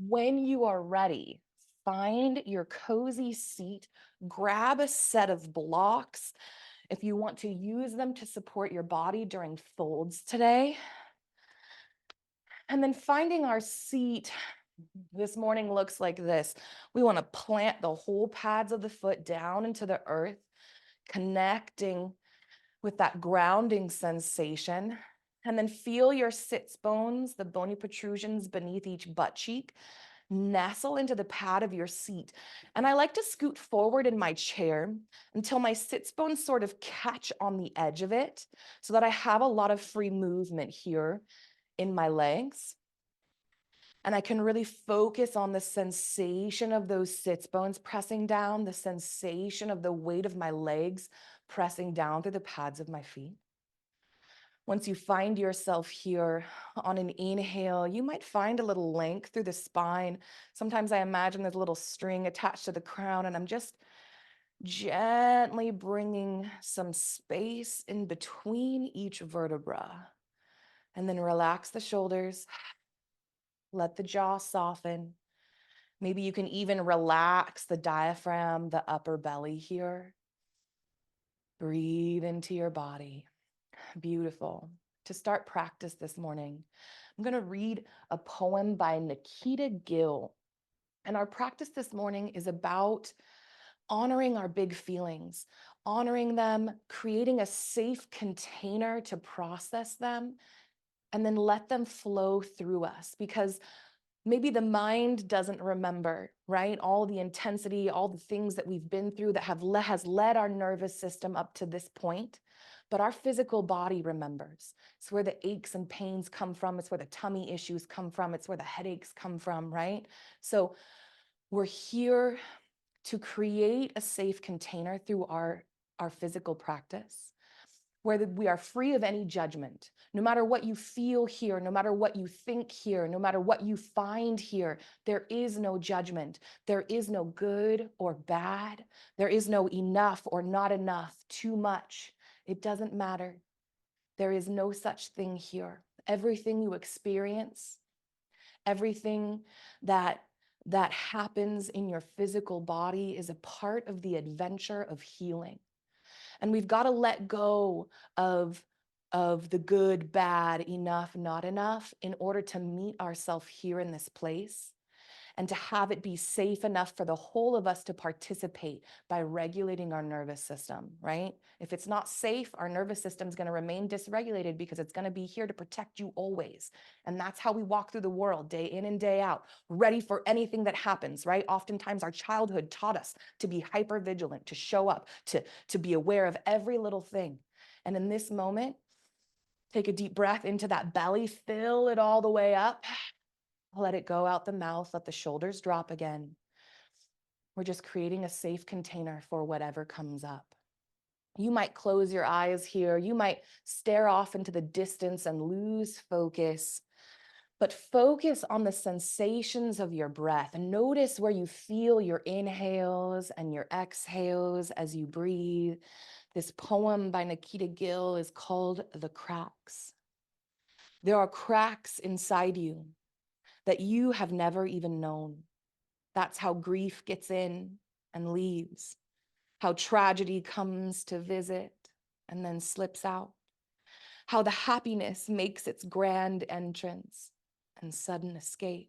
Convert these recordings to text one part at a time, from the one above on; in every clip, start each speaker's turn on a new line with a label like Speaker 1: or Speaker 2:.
Speaker 1: When you are ready, find your cozy seat, grab a set of blocks. If you want to use them to support your body during folds today, and then finding our seat this morning looks like this. We want to plant the whole pads of the foot down into the earth, connecting with that grounding sensation. And then feel your sits bones, the bony protrusions beneath each butt cheek, nestle into the pad of your seat. And I like to scoot forward in my chair until my sits bones sort of catch on the edge of it so that I have a lot of free movement here in my legs. And I can really focus on the sensation of those sits bones pressing down, the sensation of the weight of my legs pressing down through the pads of my feet. Once you find yourself here on an inhale, you might find a little length through the spine. Sometimes I imagine there's a little string attached to the crown, and I'm just gently bringing some space in between each vertebra. And then relax the shoulders, let the jaw soften. Maybe you can even relax the diaphragm, the upper belly here. Breathe into your body. Beautiful. To start practice this morning, I'm going to read a poem by Nikita Gill. And our practice this morning is about honoring our big feelings, honoring them, creating a safe container to process them, and then let them flow through us. Because maybe the mind doesn't remember, right? All the intensity, all the things that we've been through that has led our nervous system up to this point. But our physical body remembers. It's where the aches and pains come from. It's where the tummy issues come from. It's where the headaches come from, right? So we're here to create a safe container through our physical practice, where we are free of any judgment. No matter what you feel here, no matter what you think here, no matter what you find here, there is no judgment. There is no good or bad. There is no enough or not enough, too much. It doesn't matter. There is no such thing here. Everything you experience, everything that happens in your physical body is a part of the adventure of healing. And we've got to let go of the good, bad, enough, not enough in order to meet ourselves here in this place and to have it be safe enough for the whole of us to participate by regulating our nervous system, right? If it's not safe, our nervous system is going to remain dysregulated because it's going to be here to protect you always. And that's how we walk through the world day in and day out, ready for anything that happens, right? Oftentimes our childhood taught us to be hyper vigilant, to show up, to be aware of every little thing. And in this moment, take a deep breath into that belly, fill it all the way up. Let it go out the mouth, let the shoulders drop again. We're just creating a safe container for whatever comes up. You might close your eyes here. You might stare off into the distance and lose focus, but focus on the sensations of your breath and notice where you feel your inhales and your exhales as you breathe. This poem by Nikita Gill is called The Cracks. There are cracks inside you that you have never even known. That's how grief gets in and leaves, how tragedy comes to visit and then slips out, how the happiness makes its grand entrance and sudden escape.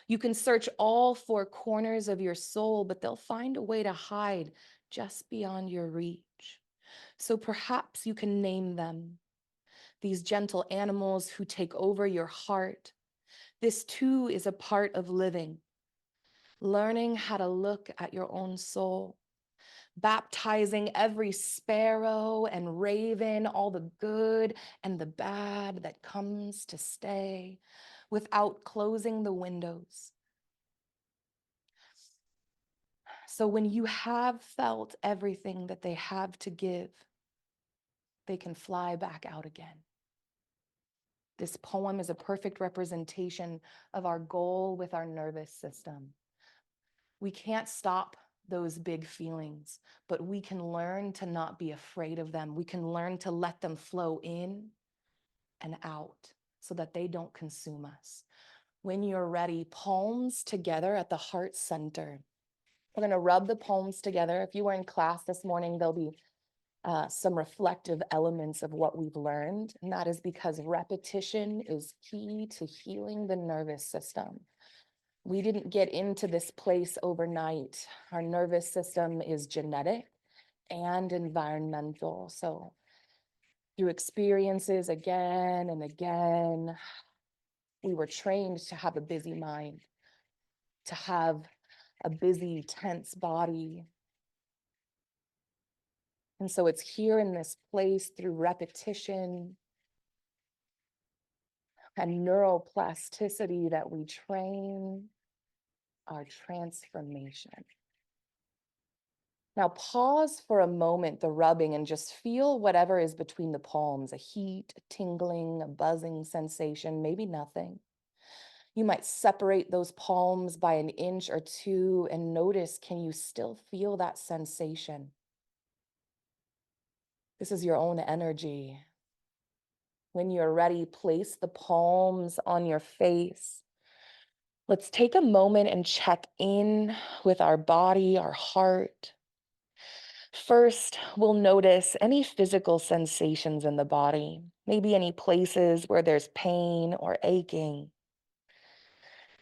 Speaker 1: You can search all four corners of your soul, but they'll find a way to hide just beyond your reach. So perhaps you can name them, these gentle animals who take over your heart. This too is a part of living, learning how to look at your own soul, baptizing every sparrow and raven, all the good and the bad that comes to stay without closing the windows. So when you have felt everything that they have to give, they can fly back out again. This poem is a perfect representation of our goal with our nervous system. We can't stop those big feelings, but we can learn to not be afraid of them. We can learn to let them flow in and out so that they don't consume us. When you're ready, palms together at the heart center. We're going to rub the palms together. If you were in class this morning, there'll be some reflective elements of what we've learned. And that is because repetition is key to healing the nervous system. We didn't get into this place overnight. Our nervous system is genetic and environmental. So through experiences again and again, we were trained to have a busy mind, to have a busy, tense body. And so it's here in this place through repetition and neuroplasticity that we train our transformation. Now pause for a moment, the rubbing, and just feel whatever is between the palms, a heat, a tingling, a buzzing sensation, maybe nothing. You might separate those palms by an inch or two and notice, can you still feel that sensation? This is your own energy. When you're ready, place the palms on your face. Let's take a moment and check in with our body, our heart. First, we'll notice any physical sensations in the body, maybe any places where there's pain or aching,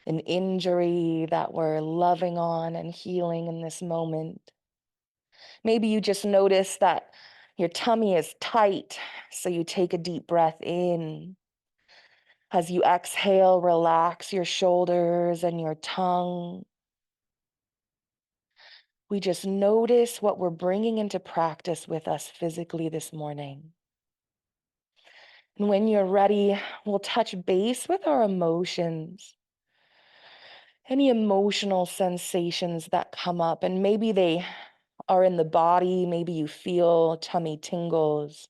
Speaker 1: an injury that we're loving on and healing in this moment. Maybe you just notice that your tummy is tight, so you take a deep breath in. As you exhale, relax your shoulders and your tongue. We just notice what we're bringing into practice with us physically this morning. And when you're ready, we'll touch base with our emotions. Any emotional sensations that come up, and maybe they are in the body, maybe you feel tummy tingles,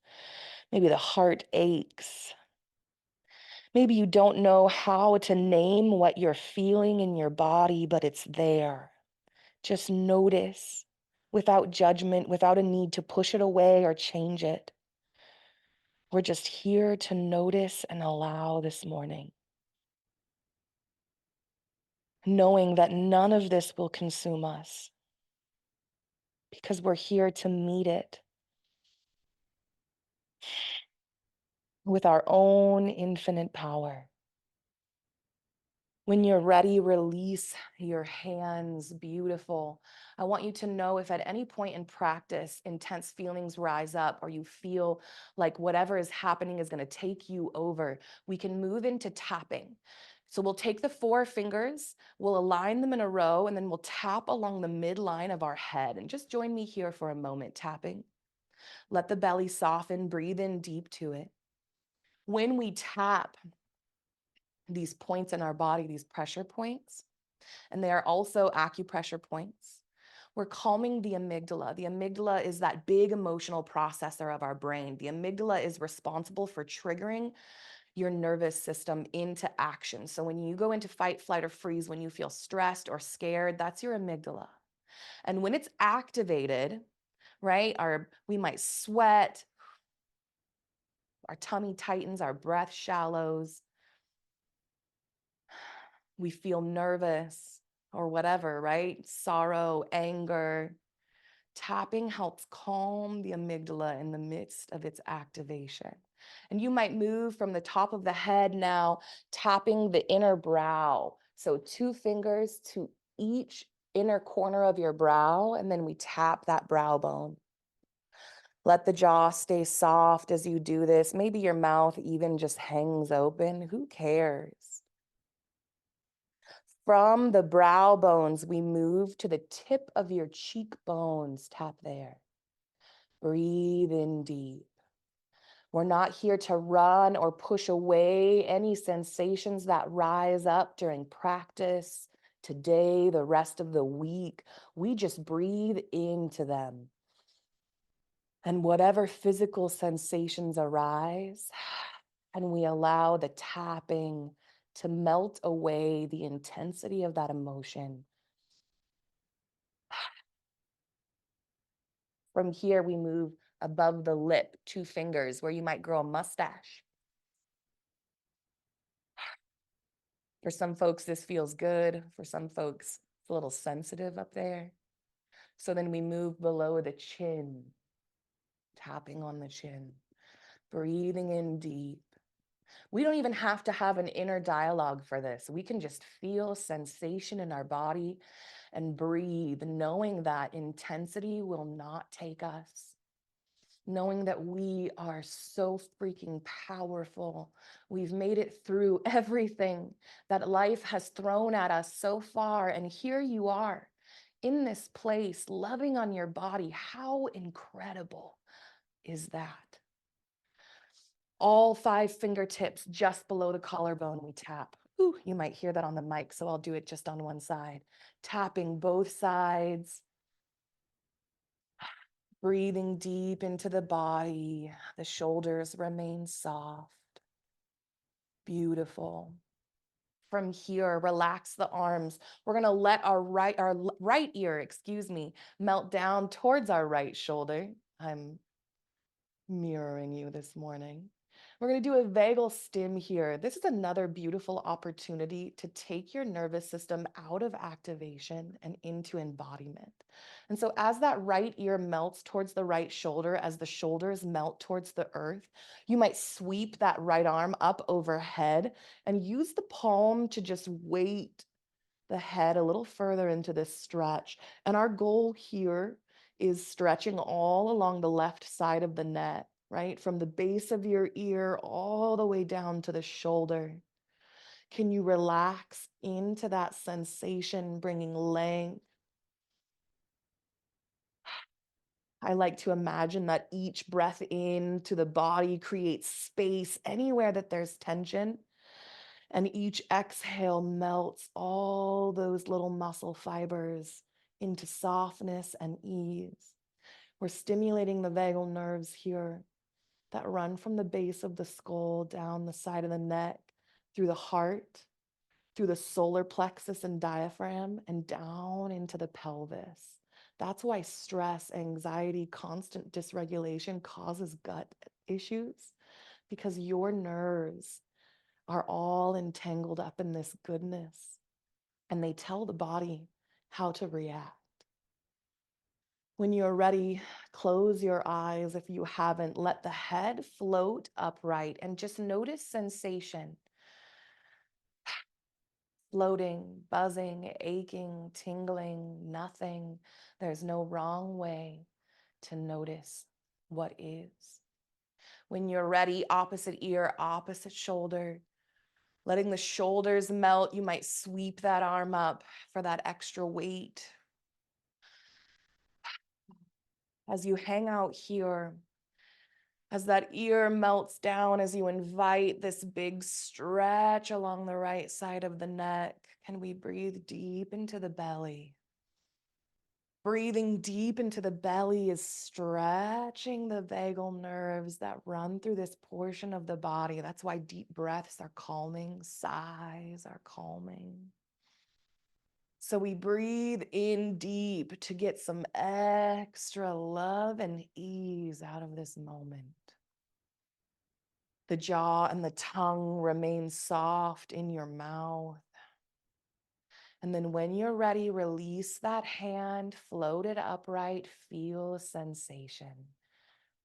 Speaker 1: maybe the heart aches. Maybe you don't know how to name what you're feeling in your body, but it's there. Just notice without judgment, without a need to push it away or change it. We're just here to notice and allow this morning, knowing that none of this will consume us because we're here to meet it with our own infinite power. When you're ready, release your hands. Beautiful. I want you to know if at any point in practice, intense feelings rise up or you feel like whatever is happening is going to take you over, we can move into tapping. So we'll take the 4 fingers, we'll align them in a row, and then we'll tap along the midline of our head. And just join me here for a moment, tapping. Let the belly soften, breathe in deep to it. When we tap these points in our body, these pressure points, and they are also acupressure points, we're calming the amygdala. The amygdala is that big emotional processor of our brain. The amygdala is responsible for triggering your nervous system into action. So when you go into fight, flight, or freeze, when you feel stressed or scared, that's your amygdala. And when it's activated, right, we might sweat, our tummy tightens, our breath shallows, we feel nervous or whatever, right? Sorrow, anger. Tapping helps calm the amygdala in the midst of its activation. And you might move from the top of the head now, tapping the inner brow. So 2 fingers to each inner corner of your brow, and then we tap that brow bone. Let the jaw stay soft as you do this. Maybe your mouth even just hangs open. Who cares? From the brow bones, we move to the tip of your cheekbones. Tap there. Breathe in deep. We're not here to run or push away any sensations that rise up during practice, today, the rest of the week. We just breathe into them. And whatever physical sensations arise, and we allow the tapping to melt away the intensity of that emotion. From here, we move above the lip, 2 fingers, where you might grow a mustache. For some folks, this feels good. For some folks, it's a little sensitive up there. So then we move below the chin, tapping on the chin, breathing in deep. We don't even have to have an inner dialogue for this. We can just feel sensation in our body and breathe, knowing that intensity will not take us, knowing that we are so freaking powerful. We've made it through everything that life has thrown at us so far. And here you are in this place, loving on your body. How incredible is that? All 5 fingertips just below the collarbone, we tap. Ooh, you might hear that on the mic, so I'll do it just on one side. Tapping both sides, breathing deep into the body. The shoulders remain soft. Beautiful. From here, relax the arms. We're gonna let our right ear, excuse me, melt down towards our right shoulder. I'm mirroring you this morning. We're going to do a vagal stim here. This is another beautiful opportunity to take your nervous system out of activation and into embodiment. And so as that right ear melts towards the right shoulder, as the shoulders melt towards the earth, you might sweep that right arm up overhead and use the palm to just weight the head a little further into this stretch. And our goal here is stretching all along the left side of the neck, right? From the base of your ear all the way down to the shoulder. Can you relax into that sensation, bringing length? I like to imagine that each breath into the body creates space anywhere that there's tension. And each exhale melts all those little muscle fibers into softness and ease. We're stimulating the vagal nerves here that run from the base of the skull down the side of the neck, through the heart, through the solar plexus and diaphragm, and down into the pelvis. That's why stress, anxiety, constant dysregulation causes gut issues, because your nerves are all entangled up in this goodness, and they tell the body how to react. When you're ready, close your eyes if you haven't. Let the head float upright and just notice sensation. Floating, buzzing, aching, tingling, nothing. There's no wrong way to notice what is. When you're ready, opposite ear, opposite shoulder. Letting the shoulders melt, you might sweep that arm up for that extra weight. As you hang out here, as that ear melts down, as you invite this big stretch along the right side of the neck, can we breathe deep into the belly? Breathing deep into the belly is stretching the vagal nerves that run through this portion of the body. That's why deep breaths are calming, sighs are calming. So we breathe in deep to get some extra love and ease out of this moment. The jaw and the tongue remain soft in your mouth. And then when you're ready, release that hand, float it upright, feel sensation.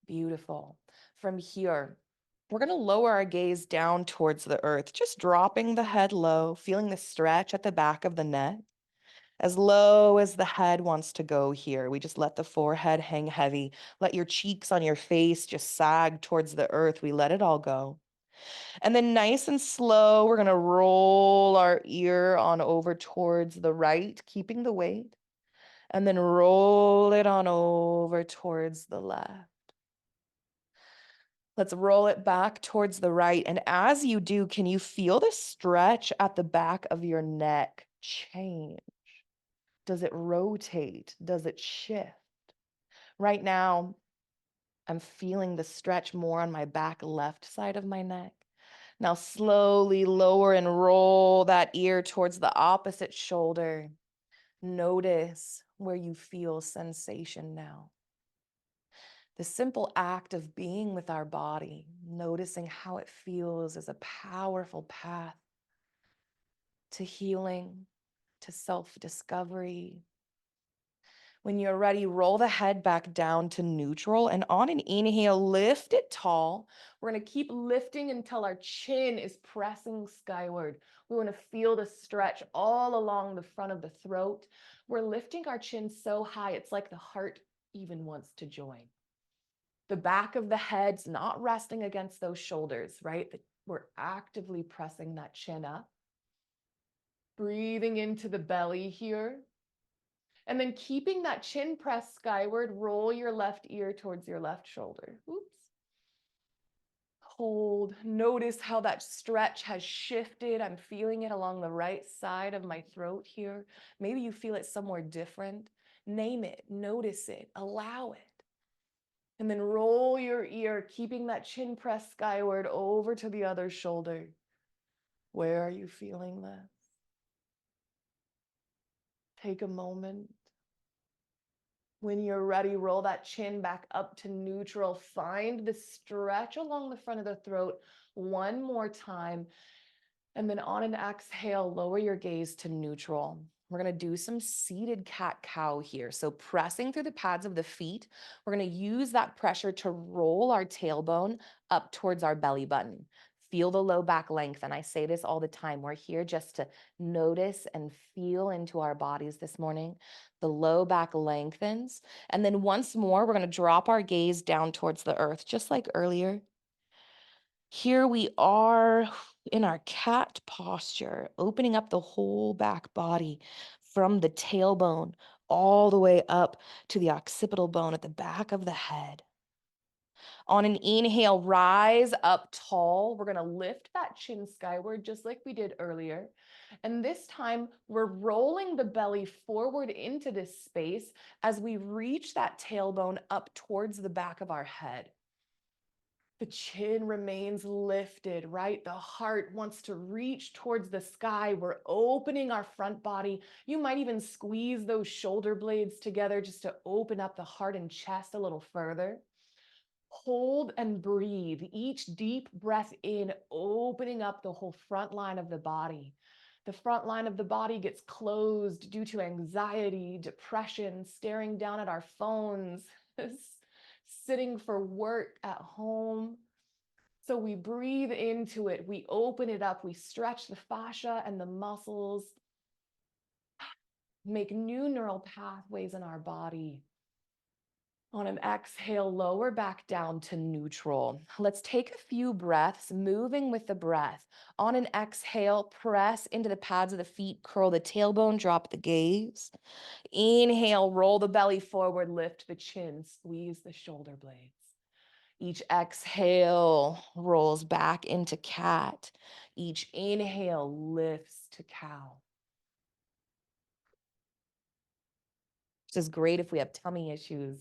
Speaker 1: Beautiful. From here, we're going to lower our gaze down towards the earth, just dropping the head low, feeling the stretch at the back of the neck. As low as the head wants to go here. We just let the forehead hang heavy. Let your cheeks on your face just sag towards the earth. We let it all go. And then nice and slow, we're going to roll our ear on over towards the right, keeping the weight. And then roll it on over towards the left. Let's roll it back towards the right. And as you do, can you feel the stretch at the back of your neck change? Does it rotate? Does it shift? Right now, I'm feeling the stretch more on my back left side of my neck. Now slowly lower and roll that ear towards the opposite shoulder. Notice where you feel sensation now. The simple act of being with our body, noticing how it feels, is a powerful path to healing, to self-discovery. When you're ready, roll the head back down to neutral. And on an inhale, lift it tall. We're going to keep lifting until our chin is pressing skyward. We want to feel the stretch all along the front of the throat. We're lifting our chin so high, it's like the heart even wants to join. The back of the head's not resting against those shoulders, right? We're actively pressing that chin up. Breathing into the belly here. And then keeping that chin pressed skyward, roll your left ear towards your left shoulder. Oops. Hold. Notice how that stretch has shifted. I'm feeling it along the right side of my throat here. Maybe you feel it somewhere different. Name it, notice it, allow it. And then roll your ear, keeping that chin pressed skyward over to the other shoulder. Where are you feeling this? Take a moment. When you're ready, roll that chin back up to neutral. Find the stretch along the front of the throat one more time. And then on an exhale, lower your gaze to neutral. We're going to do some seated cat-cow here. So pressing through the pads of the feet, we're going to use that pressure to roll our tailbone up towards our belly button. Feel the low back length. And I say this all the time. We're here just to notice and feel into our bodies this morning. The low back lengthens. And then once more, we're going to drop our gaze down towards the earth, just like earlier. Here we are in our cat posture, opening up the whole back body from the tailbone all the way up to the occipital bone at the back of the head. On an inhale, rise up tall. We're going to lift that chin skyward just like we did earlier. And this time, we're rolling the belly forward into this space as we reach that tailbone up towards the back of our head. The chin remains lifted, right? The heart wants to reach towards the sky. We're opening our front body. You might even squeeze those shoulder blades together just to open up the heart and chest a little further. Hold and breathe. Each deep breath in, opening up the whole front line of the body. The front line of the body gets closed due to anxiety, depression, staring down at our phones, sitting for work at home. So we breathe into it, we open it up, we stretch the fascia and the muscles, make new neural pathways in our body. On an exhale, lower back down to neutral. Let's take a few breaths, moving with the breath. On an exhale, press into the pads of the feet, curl the tailbone, drop the gaze. Inhale, roll the belly forward, lift the chin, squeeze the shoulder blades. Each exhale rolls back into cat. Each inhale lifts to cow. This is great if we have tummy issues.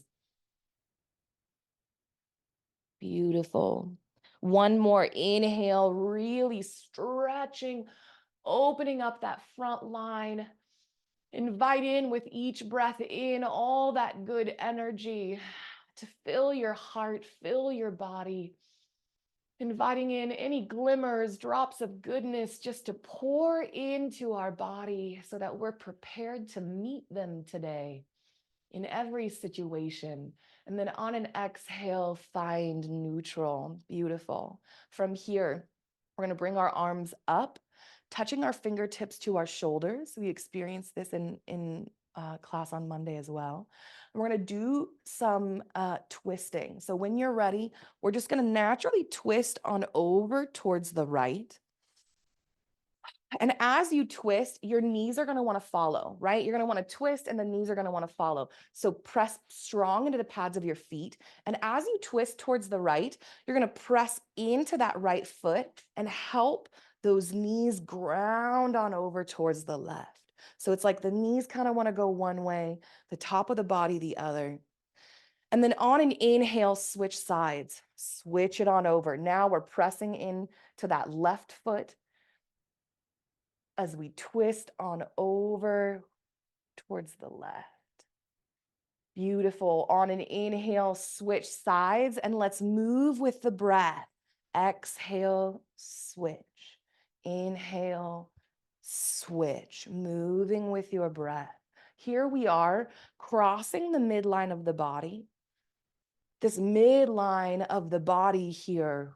Speaker 1: Beautiful. One more inhale, really stretching, opening up that front line. Invite in with each breath in all that good energy to fill your heart, fill your body. Inviting in any glimmers, drops of goodness just to pour into our body so that we're prepared to meet them today in every situation. And then on an exhale, find neutral. Beautiful. From here, we're going to bring our arms up, touching our fingertips to our shoulders. We experienced this in class on Monday as well. And we're going to do some twisting. So when you're ready, we're just going to naturally twist on over towards the right. And as you twist, your knees are going to want to follow, right? You're going to want to twist and the knees are going to want to follow. So press strong into the pads of your feet. And as you twist towards the right, you're going to press into that right foot and help those knees ground on over towards the left. So it's like the knees kind of want to go one way, the top of the body the other. And then on an inhale, switch sides, switch it on over. Now we're pressing in to that left foot as we twist on over towards the left. Beautiful. On an inhale, switch sides and let's move with the breath. Exhale, switch. Inhale, switch, moving with your breath. Here we are crossing the midline of the body. This midline of the body here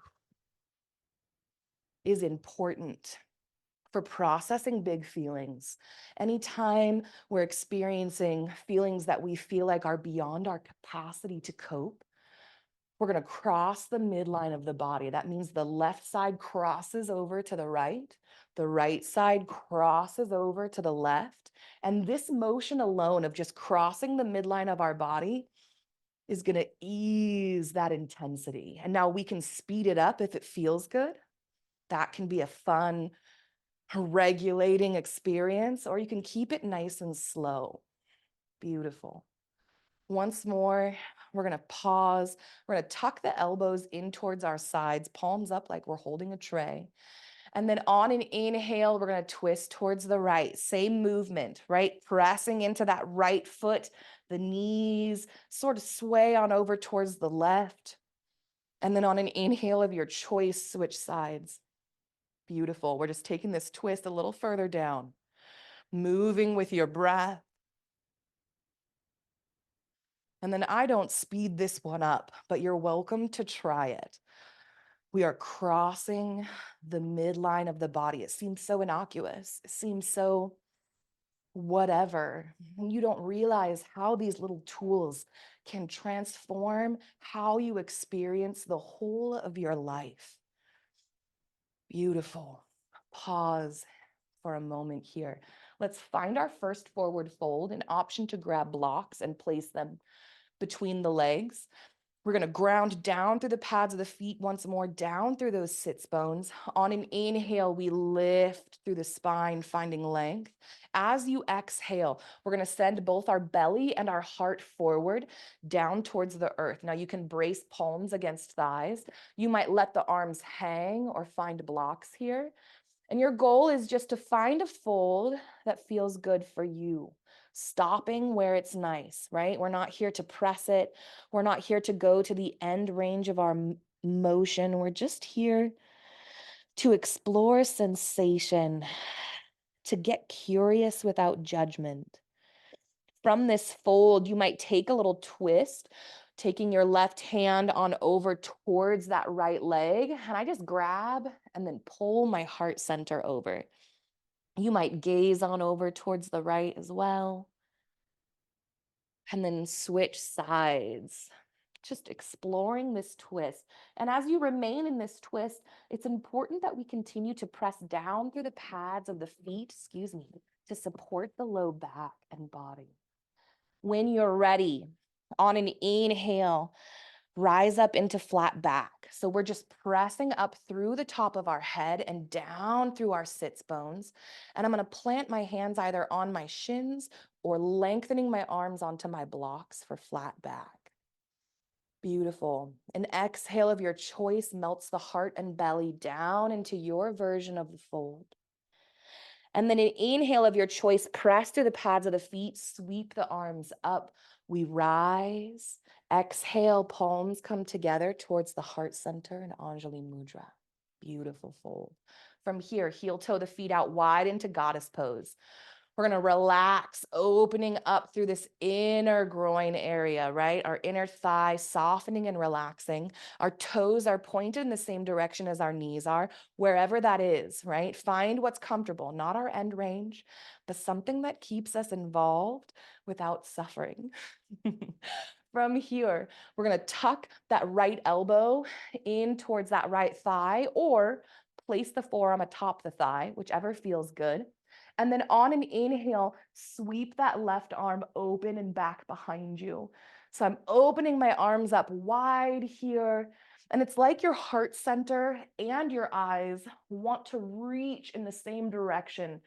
Speaker 1: is important for processing big feelings. Anytime we're experiencing feelings that we feel like are beyond our capacity to cope, we're going to cross the midline of the body. That means the left side crosses over to the right side crosses over to the left. And this motion alone of just crossing the midline of our body is going to ease that intensity. And now we can speed it up if it feels good. That can be a fun, regulating experience, or you can keep it nice and slow. Beautiful. Once more, we're going to pause. We're going to tuck the elbows in towards our sides, palms up like we're holding a tray. And then on an inhale, we're going to twist towards the right. Same movement, right? Pressing into that right foot, the knees sort of sway on over towards the left. And then on an inhale of your choice, switch sides. Beautiful. We're just taking this twist a little further down, moving with your breath. And then I don't speed this one up, but you're welcome to try it. We are crossing the midline of the body. It seems so innocuous. It seems so whatever. And you don't realize how these little tools can transform how you experience the whole of your life. Beautiful. Pause for a moment here. Let's find our first forward fold, an option to grab blocks and place them between the legs. We're going to ground down through the pads of the feet once more, down through those sits bones. On an inhale, we lift through the spine, finding length. As you exhale, we're going to send both our belly and our heart forward, down towards the earth. Now you can brace palms against thighs. You might let the arms hang or find blocks here. And your goal is just to find a fold that feels good for you. Stopping where it's nice, right? We're not here to press it. We're not here to go to the end range of our motion. We're just here to explore sensation, to get curious without judgment. From this fold, you might take a little twist, taking your left hand on over towards that right leg. And I just grab and then pull my heart center over. You might gaze on over towards the right as well. And then switch sides, just exploring this twist. And as you remain in this twist, it's important that we continue to press down through the pads of the feet, to support the low back and body. When you're ready, on an inhale, rise up into flat back. So we're just pressing up through the top of our head and down through our sits bones. And I'm going to plant my hands either on my shins or lengthening my arms onto my blocks for flat back. Beautiful. An exhale of your choice melts the heart and belly down into your version of the fold. And then an inhale of your choice, press through the pads of the feet, sweep the arms up. We rise. Exhale, palms come together towards the heart center in Anjali Mudra. Beautiful fold. From here, heel toe the feet out wide into goddess pose. We're going to relax, opening up through this inner groin area, right? Our inner thigh softening and relaxing. Our toes are pointed in the same direction as our knees are, wherever that is, right? Find what's comfortable, not our end range, but something that keeps us involved without suffering. From here, we're going to tuck that right elbow in towards that right thigh, or place the forearm atop the thigh, whichever feels good. And then on an inhale, sweep that left arm open and back behind you. So I'm opening my arms up wide here. And it's like your heart center and your eyes want to reach in the same direction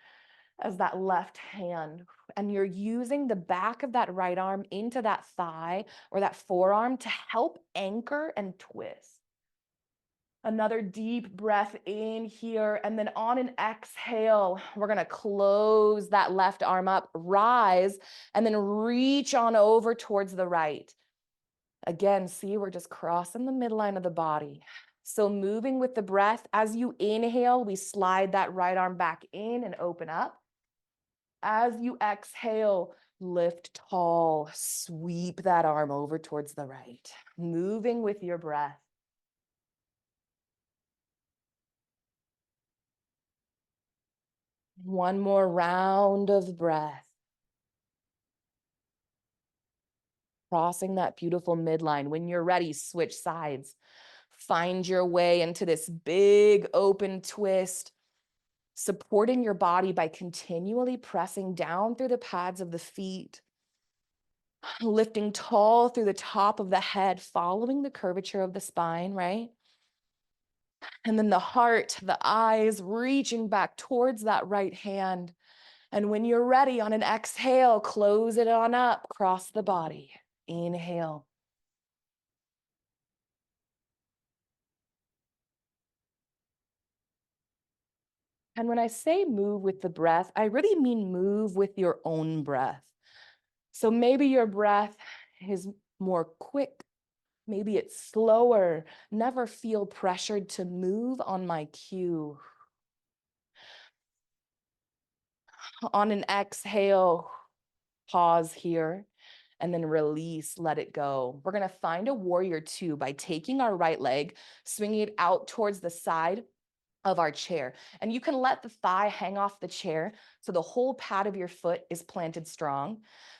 Speaker 1: as that left hand. And you're using the back of that right arm into that thigh or that forearm to help anchor and twist. Another deep breath in here. And then on an exhale, we're going to close that left arm up, rise, and then reach on over towards the right. Again, see, we're just crossing the midline of the body. So moving with the breath, as you inhale, we slide that right arm back in and open up. As you exhale, lift tall, sweep that arm over towards the right, moving with your breath. One more round of breath. Crossing that beautiful midline. When you're ready, switch sides. Find your way into this big open twist, supporting your body by continually pressing down through the pads of the feet, lifting tall through the top of the head, following the curvature of the spine, right? And then the heart, the eyes reaching back towards that right hand. And when you're ready on an exhale, close it on up, cross the body. Inhale. And when I say move with the breath, I really mean move with your own breath. So maybe your breath is more quick, maybe it's slower. Never feel pressured to move on my cue. On an exhale, pause here and then release, let it go. We're gonna find a warrior two by taking our right leg, swinging it out towards the side of our chair. And you can let the thigh hang off the chair so the whole pad of your foot is planted strong.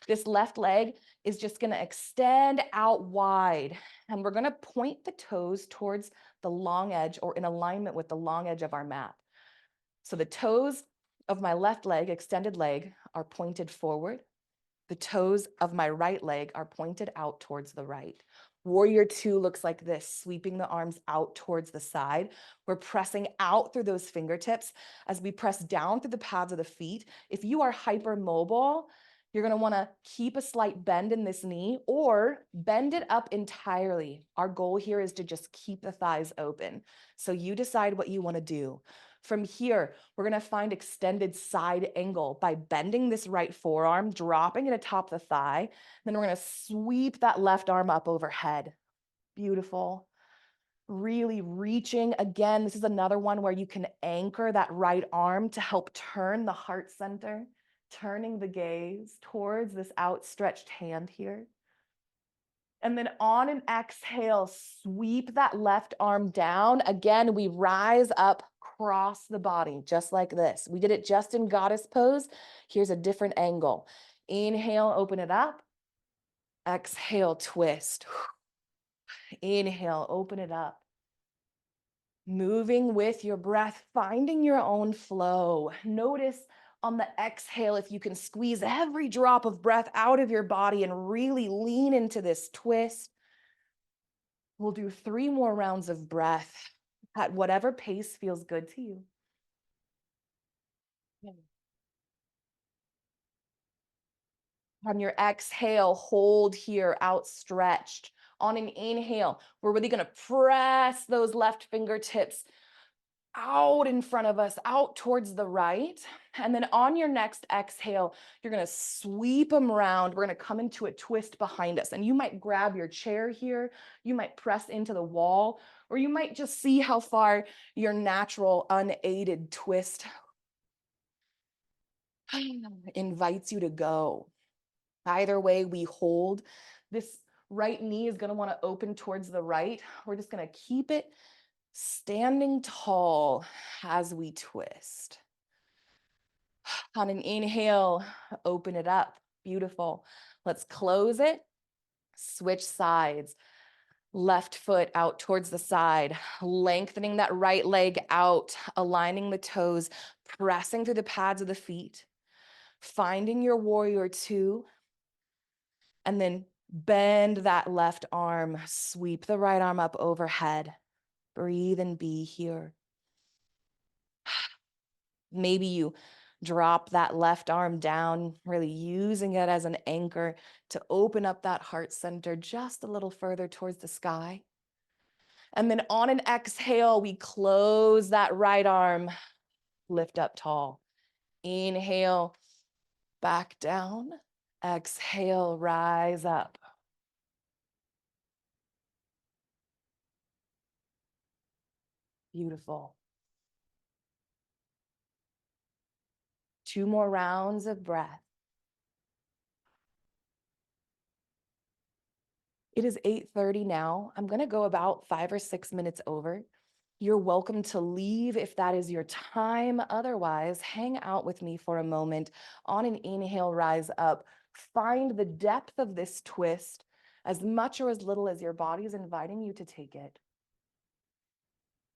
Speaker 1: This left leg is just gonna extend out wide, and we're gonna point the toes towards the long edge or in alignment with the long edge of our mat. So the toes of my left leg, extended leg, are pointed forward. The toes of my right leg are pointed out towards the right. Warrior two looks like this, sweeping the arms out towards the side. We're pressing out through those fingertips as we press down through the pads of the feet. If you are hypermobile, you're gonna wanna keep a slight bend in this knee or bend it up entirely. Our goal here is to just keep the thighs open. So you decide what you wanna do. From here, we're gonna find extended side angle by bending this right forearm, dropping it atop the thigh. Then we're gonna sweep that left arm up overhead. Beautiful. Really reaching. Again, this is another one where you can anchor that right arm to help turn the heart center, turning the gaze towards this outstretched hand here. And then on an exhale, sweep that left arm down. Again, we rise up, cross the body, just like this. We did it just in goddess pose. Here's a different angle. Inhale, open it up. Exhale, twist. Inhale, open it up. Moving with your breath, finding your own flow. Notice on the exhale if you can squeeze every drop of breath out of your body and really lean into this twist. We'll do 3 more rounds of breath at whatever pace feels good to you. Yeah. On your exhale, hold here, outstretched. On an inhale, we're really gonna press those left fingertips out in front of us, out towards the right. And then on your next exhale, you're gonna sweep them around. We're gonna come into a twist behind us. And you might grab your chair here, you might press into the wall, or you might just see how far your natural unaided twist invites you to go. Either way, we hold. This right knee is gonna wanna open towards the right. We're just gonna keep it standing tall as we twist. On an inhale, open it up. Beautiful. Let's close it. Switch sides. Left foot out towards the side, lengthening that right leg out, aligning the toes, pressing through the pads of the feet, finding your warrior two, and then bend that left arm, sweep the right arm up overhead. Breathe and be here. Maybe you drop that left arm down, really using it as an anchor to open up that heart center just a little further towards the sky. And then on an exhale, we close that right arm, lift up tall. Inhale, back down. Exhale, rise up. Beautiful. 2 more rounds of breath. It is 8:30 now. I'm going to go about 5 or 6 minutes over. You're welcome to leave if that is your time. Otherwise, hang out with me for a moment. On an inhale, rise up. Find the depth of this twist, as much or as little as your body is inviting you to take it.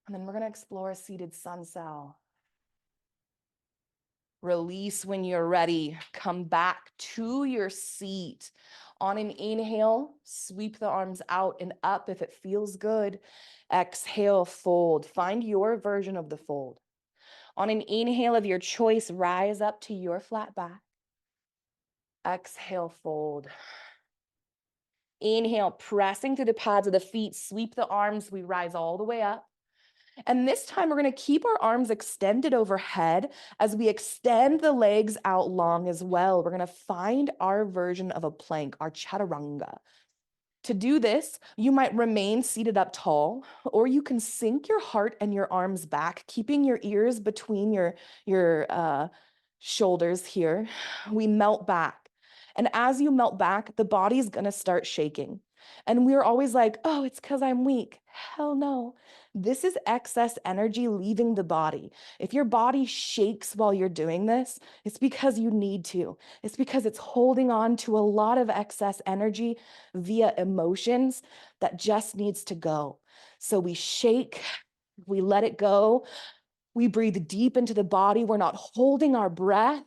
Speaker 1: And then we're going to explore a seated sun cell. Release when you're ready. Come back to your seat. On an inhale, sweep the arms out and up if it feels good. Exhale, fold. Find your version of the fold. On an inhale of your choice, rise up to your flat back. Exhale, fold. Inhale, pressing through the pads of the feet, sweep the arms. We rise all the way up. And this time we're going to keep our arms extended overhead as we extend the legs out long as well. We're going to find our version of a plank, our chaturanga. To do this, you might remain seated up tall, or you can sink your heart and your arms back, keeping your ears between your shoulders here. We melt back. And as you melt back, the body's going to start shaking. And we're always like, oh, it's because I'm weak. Hell no. This is excess energy leaving the body. If your body shakes while you're doing this, it's because you need to. It's because it's holding on to a lot of excess energy via emotions that just needs to go. So we shake, we let it go. We breathe deep into the body. We're not holding our breath.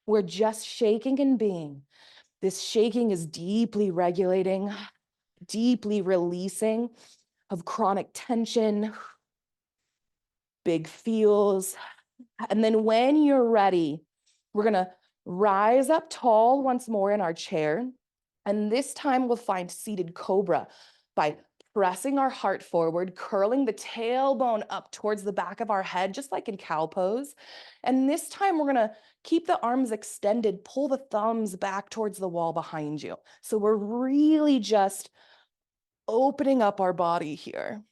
Speaker 1: We're just shaking and being. This shaking is deeply regulating, deeply releasing of chronic tension, big feels. And then when you're ready, we're going to rise up tall once more in our chair. And this time we'll find seated cobra by pressing our heart forward, curling the tailbone up towards the back of our head, just like in cow pose. And this time we're going to keep the arms extended, pull the thumbs back towards the wall behind you. So we're really just opening up our body here.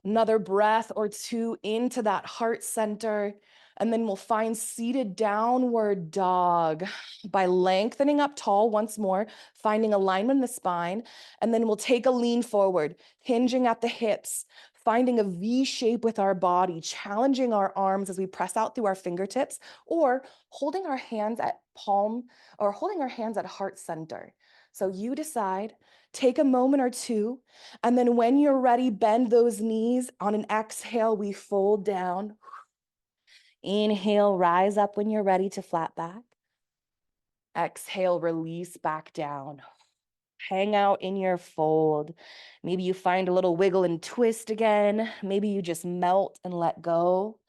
Speaker 1: Another breath or two into that heart center. And then we'll find seated downward dog by lengthening up tall once more, finding alignment in the spine. And then we'll take a lean forward, hinging at the hips, finding a V shape with our body, challenging our arms as we press out through our fingertips, or holding our hands at palm or holding our hands at heart center. So you decide, take a moment or two, and then when you're ready, bend those knees. On an exhale, we fold down. Inhale, rise up when you're ready to flat back. Exhale, release back down. Hang out in your fold. Maybe you find a little wiggle and twist again. Maybe you just melt and let go.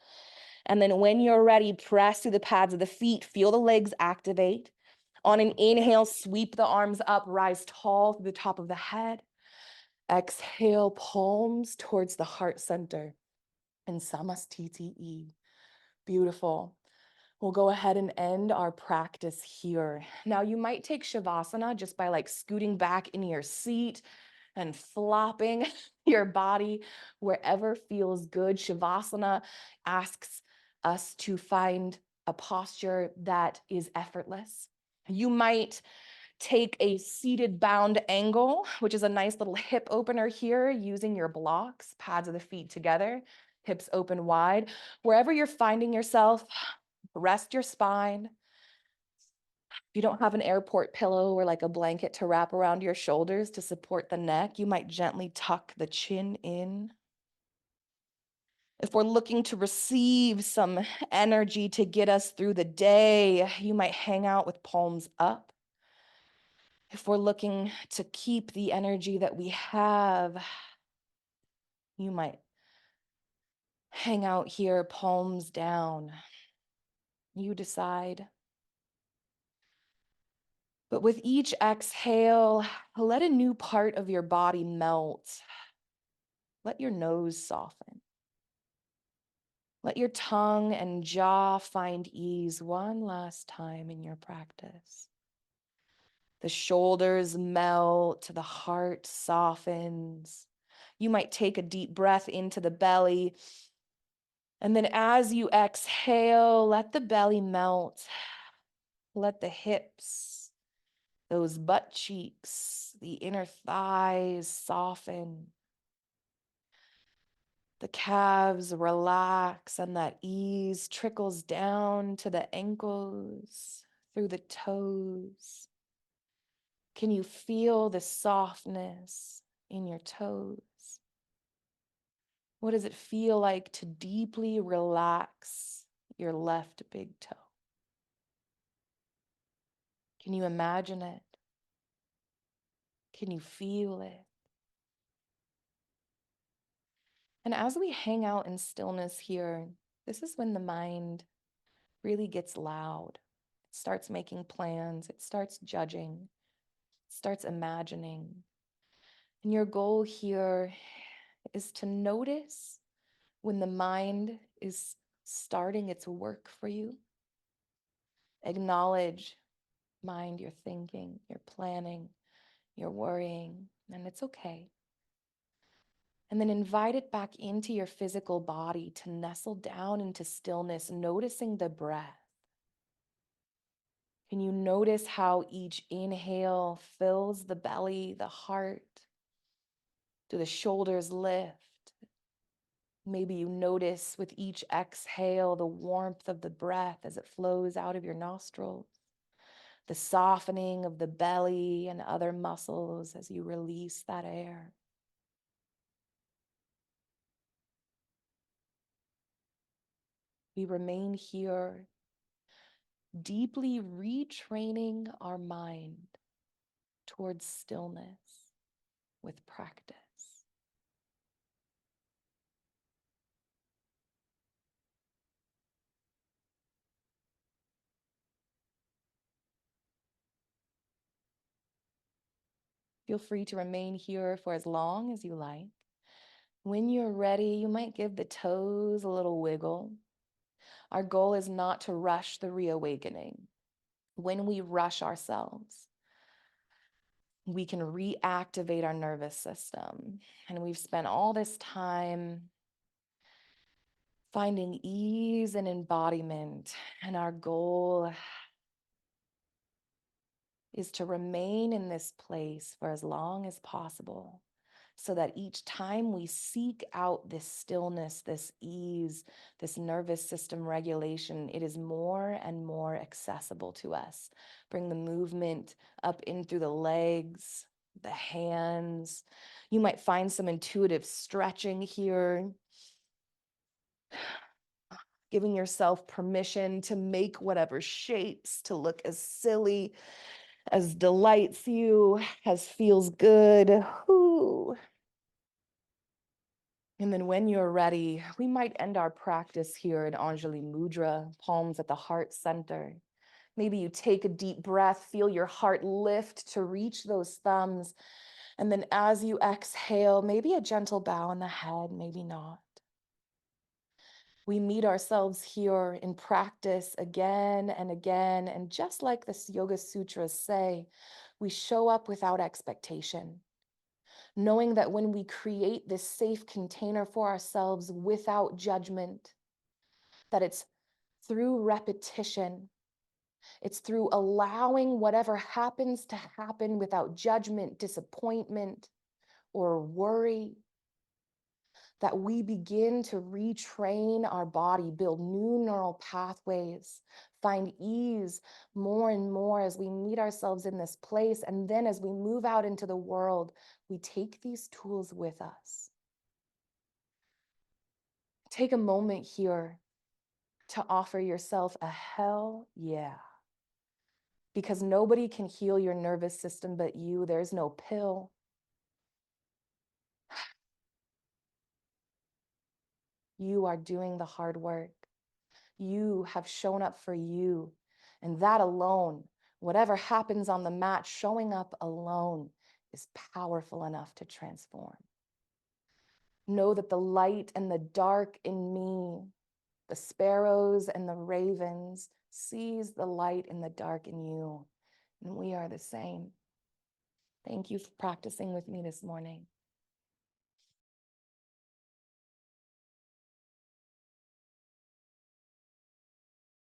Speaker 1: And then when you're ready, press through the pads of the feet. Feel the legs activate. On an inhale, sweep the arms up, rise tall through the top of the head. Exhale, palms towards the heart center. And Samastiti. Beautiful. We'll go ahead and end our practice here. Now you might take Shavasana just by like scooting back in your seat and flopping your body wherever feels good. Shavasana asks us to find a posture that is effortless. You might take a seated bound angle, which is a nice little hip opener here, using your blocks, pads of the feet together, hips open wide. Wherever you're finding yourself, rest your spine. If you don't have an airport pillow or like a blanket to wrap around your shoulders to support the neck, you might gently tuck the chin in. If we're looking to receive some energy to get us through the day, you might hang out with palms up. If we're looking to keep the energy that we have, you might hang out here, palms down. You decide. But with each exhale, let a new part of your body melt. Let your nose soften. Let your tongue and jaw find ease one last time in your practice. The shoulders melt, the heart softens. You might take a deep breath into the belly. And then as you exhale, let the belly melt. Let the hips, those butt cheeks, the inner thighs soften. The calves relax, and that ease trickles down to the ankles, through the toes. Can you feel the softness in your toes? What does it feel like to deeply relax your left big toe? Can you imagine it? Can you feel it? And as we hang out in stillness here, this is when the mind really gets loud. It starts making plans, it starts judging, it starts imagining. And your goal here is to notice when the mind is starting its work for you. Acknowledge, mind, you're thinking, you're planning, you're worrying, and it's okay. And then invite it back into your physical body to nestle down into stillness, noticing the breath. Can you notice how each inhale fills the belly, the heart? Do the shoulders lift? Maybe you notice with each exhale the warmth of the breath as it flows out of your nostrils, the softening of the belly and other muscles as you release that air. We remain here, deeply retraining our mind towards stillness with practice. Feel free to remain here for as long as you like. When you're ready, you might give the toes a little wiggle. Our goal is not to rush the reawakening. When we rush ourselves, we can reactivate our nervous system. And we've spent all this time finding ease and embodiment. And our goal is to remain in this place for as long as possible, so that each time we seek out this stillness, this ease, this nervous system regulation, it is more and more accessible to us. Bring the movement up in through the legs, the hands. You might find some intuitive stretching here, giving yourself permission to make whatever shapes to look as silly as delights you, as feels good. Ooh. And then when you're ready, we might end our practice here in Anjali Mudra, palms at the heart center. Maybe you take a deep breath, feel your heart lift to reach those thumbs. And then as you exhale, maybe a gentle bow in the head, maybe not. We meet ourselves here in practice again and again. And just like the Yoga Sutras say, we show up without expectation, knowing that when we create this safe container for ourselves without judgment, that it's through repetition, it's through allowing whatever happens to happen without judgment, disappointment, or worry, that we begin to retrain our body, build new neural pathways, find ease more and more as we meet ourselves in this place. And then as we move out into the world, we take these tools with us. Take a moment here to offer yourself a hell yeah. Because nobody can heal your nervous system but you. There's no pill. You are doing the hard work. You have shown up for you. And that alone, whatever happens on the mat, showing up alone is powerful enough to transform. Know that the light and the dark in me, the sparrows and the ravens, sees the light and the dark in you. And we are the same. Thank you for practicing with me this morning.